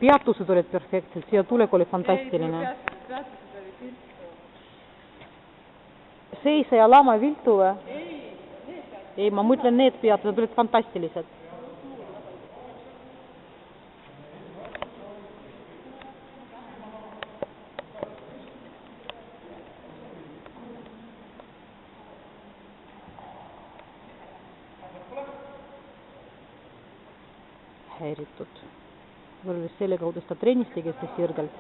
Peatused olid perfektsed, siia tulek oli fantastiline. Peatused oli viltu. Seisa ja lama viltu või? Ei, Ei, ma mõtlen, need peatused olid fantastilised. Häiritud. Võrreldes selle kaudu seda trennis tegi see sirgelt.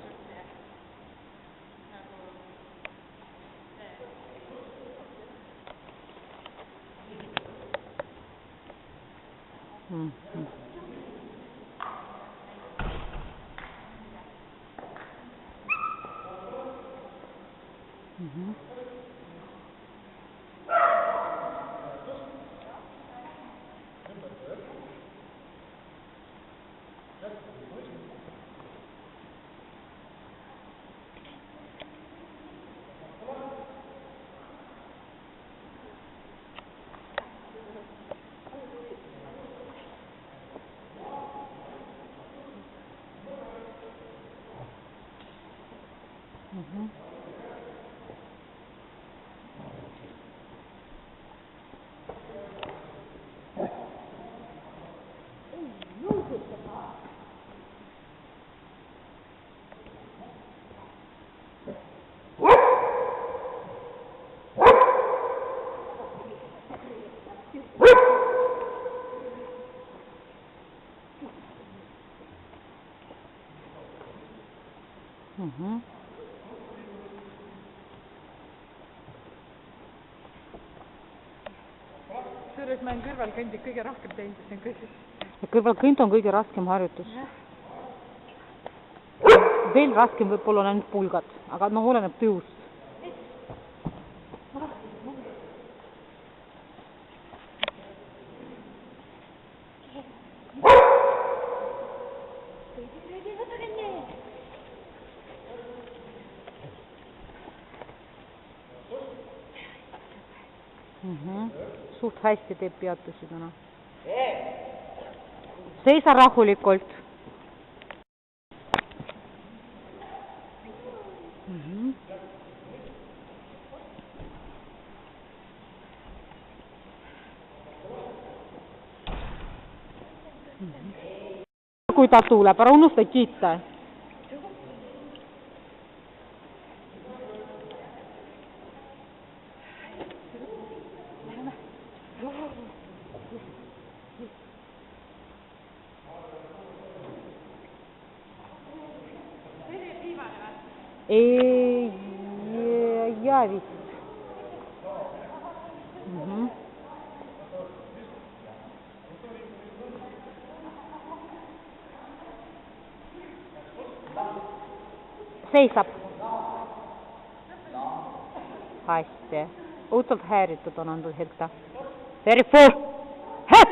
Selles ma olen kõrvalkõndi kõige rohkem teinud, see on kõige... Kõrvalkõnd on kõige raskem harjutus. Veel raskem võib-olla on ainult pulgad, aga oleneb tõust. Suht hästi teeb peatusi täna. Seisa rahulikult. Kui ta tuleb, ära unusta kiita. Ei jää vist. Seisab. Hästi. Õudselt häiritud on antud hetke. Verifu! Hep!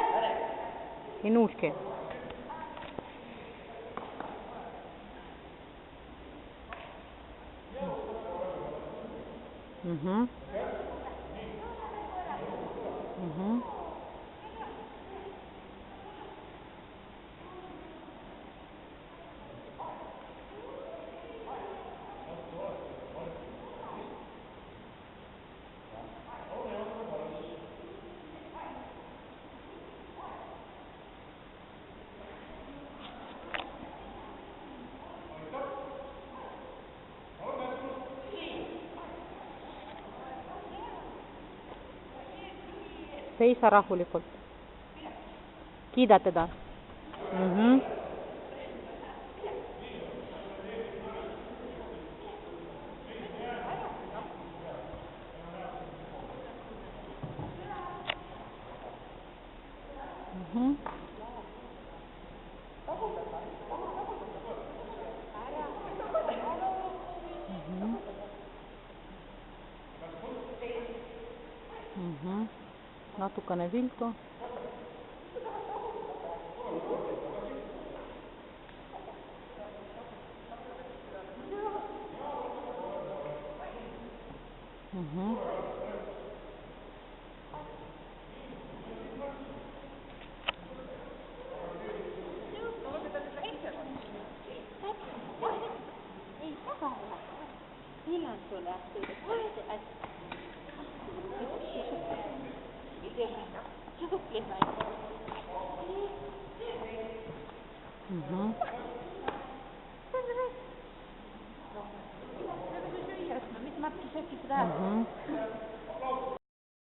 Ei nuuski. Seisa rahulikult. Kiida teda. Natukene viltu. millal sulle hästi suhtlema mis Martti söökis praegu?